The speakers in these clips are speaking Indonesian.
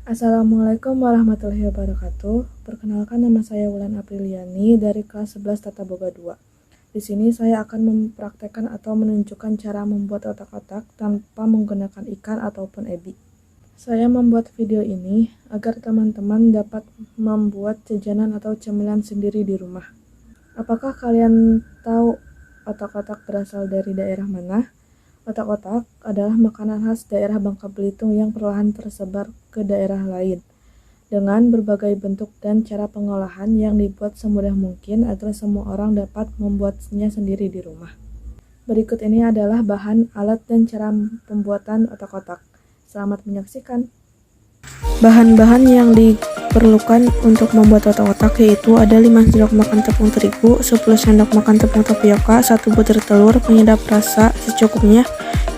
Assalamualaikum warahmatullahi wabarakatuh. Perkenalkan, nama saya Wulan Apriliani dari kelas 11 Tata Boga 2. Di sini saya akan mempraktekkan atau menunjukkan cara membuat otak-otak tanpa menggunakan ikan ataupun ebi. Saya membuat video ini agar teman-teman dapat membuat jajanan atau cemilan sendiri di rumah. Apakah kalian tahu otak-otak berasal dari daerah mana? Otak-otak adalah makanan khas daerah Bangka Belitung yang perlahan tersebar ke daerah lain, dengan berbagai bentuk dan cara pengolahan yang dibuat semudah mungkin agar semua orang dapat membuatnya sendiri di rumah. Berikut ini adalah bahan, alat, dan cara pembuatan otak-otak. Selamat menyaksikan. Bahan-bahan yang diperlukan untuk membuat otak-otak yaitu ada 5 sendok makan tepung terigu, 10 sendok makan tepung tapioka, 1 butir telur, penyedap rasa secukupnya,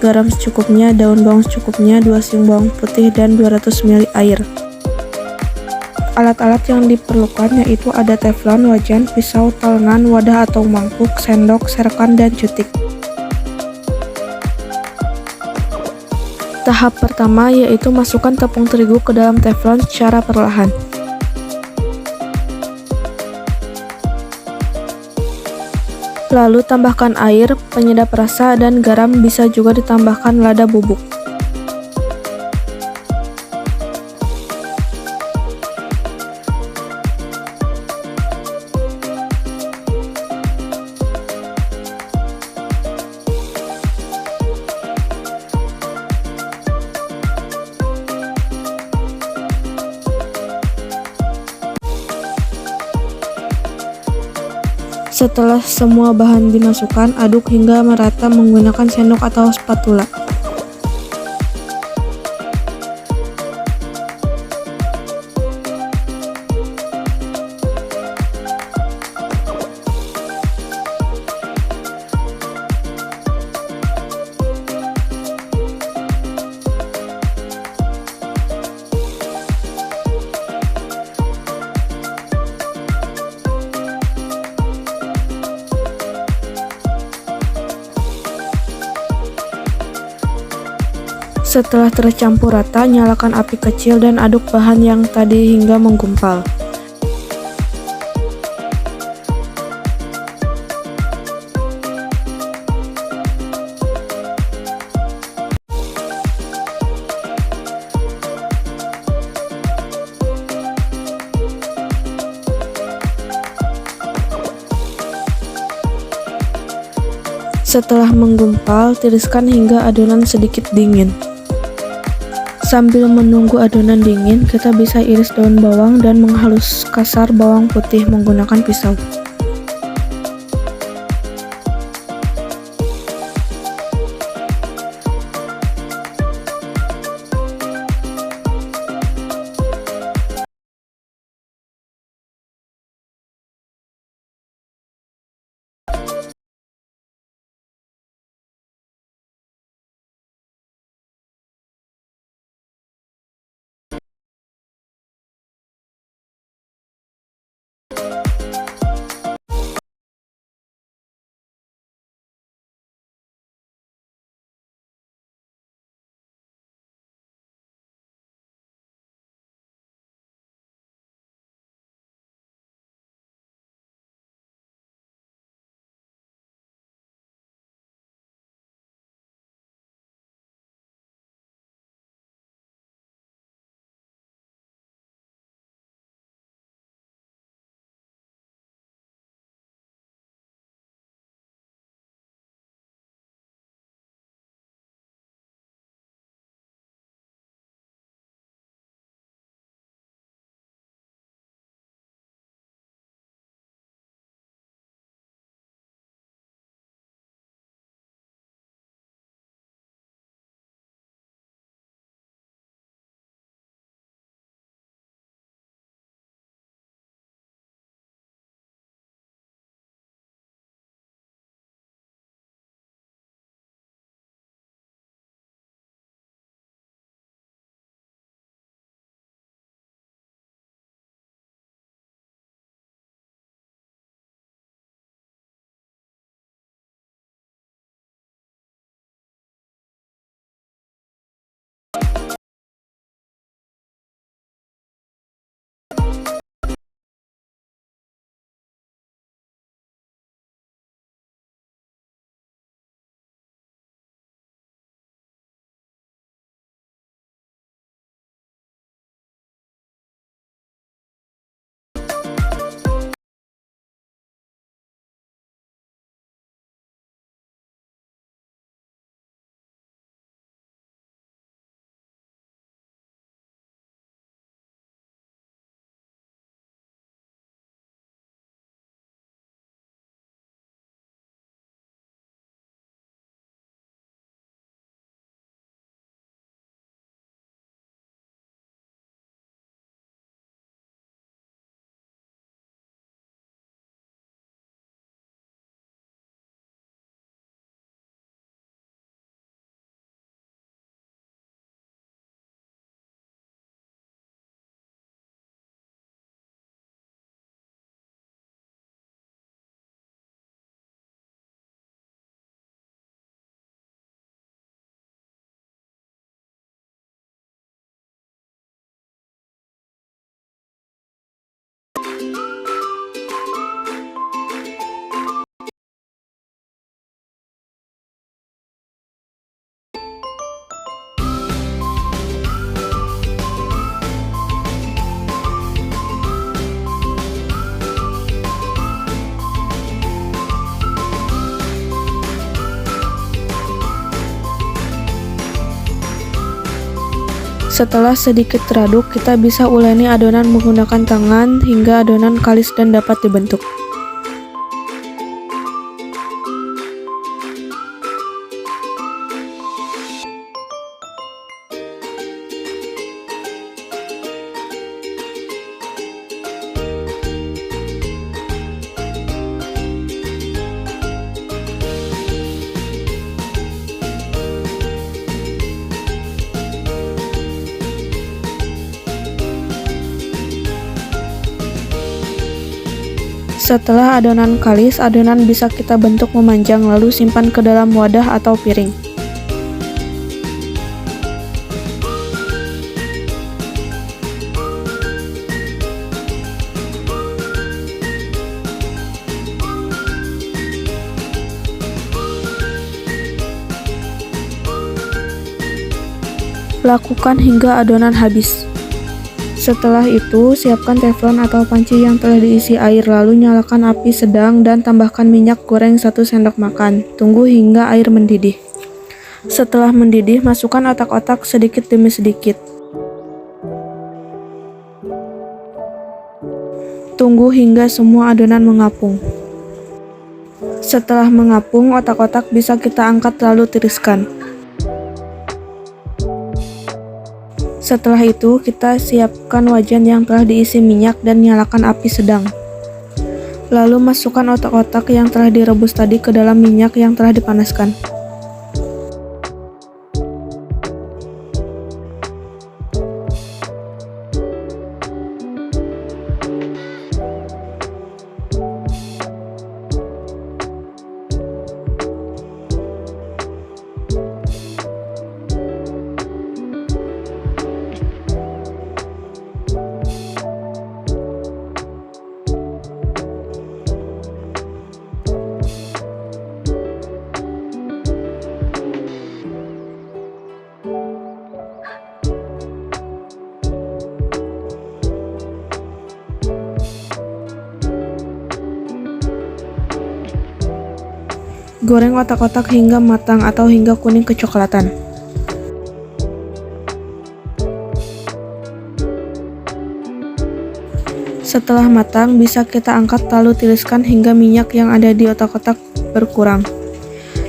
garam secukupnya, daun bawang secukupnya, 2 siung bawang putih, dan 200 ml air. Alat-alat yang diperlukan yaitu ada teflon, wajan, pisau, talengan, wadah atau mangkuk, sendok, serekan, dan jutik. Tahap pertama yaitu masukkan tepung terigu ke dalam teflon secara perlahan. Lalu tambahkan air, penyedap rasa, dan garam, bisa juga ditambahkan lada bubuk. Setelah semua bahan dimasukkan, aduk hingga merata menggunakan sendok atau spatula. Setelah tercampur rata, nyalakan api kecil dan aduk bahan yang tadi hingga menggumpal. Setelah menggumpal, tiriskan hingga adonan sedikit dingin. Sambil menunggu adonan dingin, kita bisa iris daun bawang dan menghalus kasar bawang putih menggunakan pisau. Setelah sedikit teraduk, kita bisa uleni adonan menggunakan tangan hingga adonan kalis dan dapat dibentuk. Setelah adonan kalis, adonan bisa kita bentuk memanjang lalu simpan ke dalam wadah atau piring. Lakukan hingga adonan habis. Setelah itu, siapkan teflon atau panci yang telah diisi air, lalu nyalakan api sedang dan tambahkan minyak goreng 1 sendok makan. Tunggu hingga air mendidih. Setelah mendidih, masukkan otak-otak sedikit demi sedikit. Tunggu hingga semua adonan mengapung. Setelah mengapung, otak-otak bisa kita angkat lalu tiriskan. Setelah itu, kita siapkan wajan yang telah diisi minyak dan nyalakan api sedang. Lalu masukkan otak-otak yang telah direbus tadi ke dalam minyak yang telah dipanaskan. Goreng otak-otak hingga matang atau hingga kuning kecoklatan. Setelah matang, bisa kita angkat lalu tiriskan hingga minyak yang ada di otak-otak berkurang.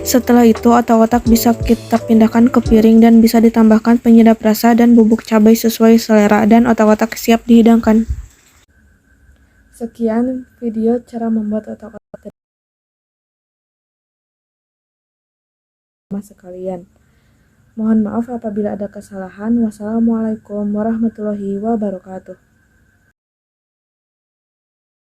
Setelah itu, otak-otak bisa kita pindahkan ke piring dan bisa ditambahkan penyedap rasa dan bubuk cabai sesuai selera, dan otak-otak siap dihidangkan. Sekian video cara membuat otak-otak sekalian. Mohon maaf apabila ada kesalahan. Wassalamualaikum warahmatullahi wabarakatuh.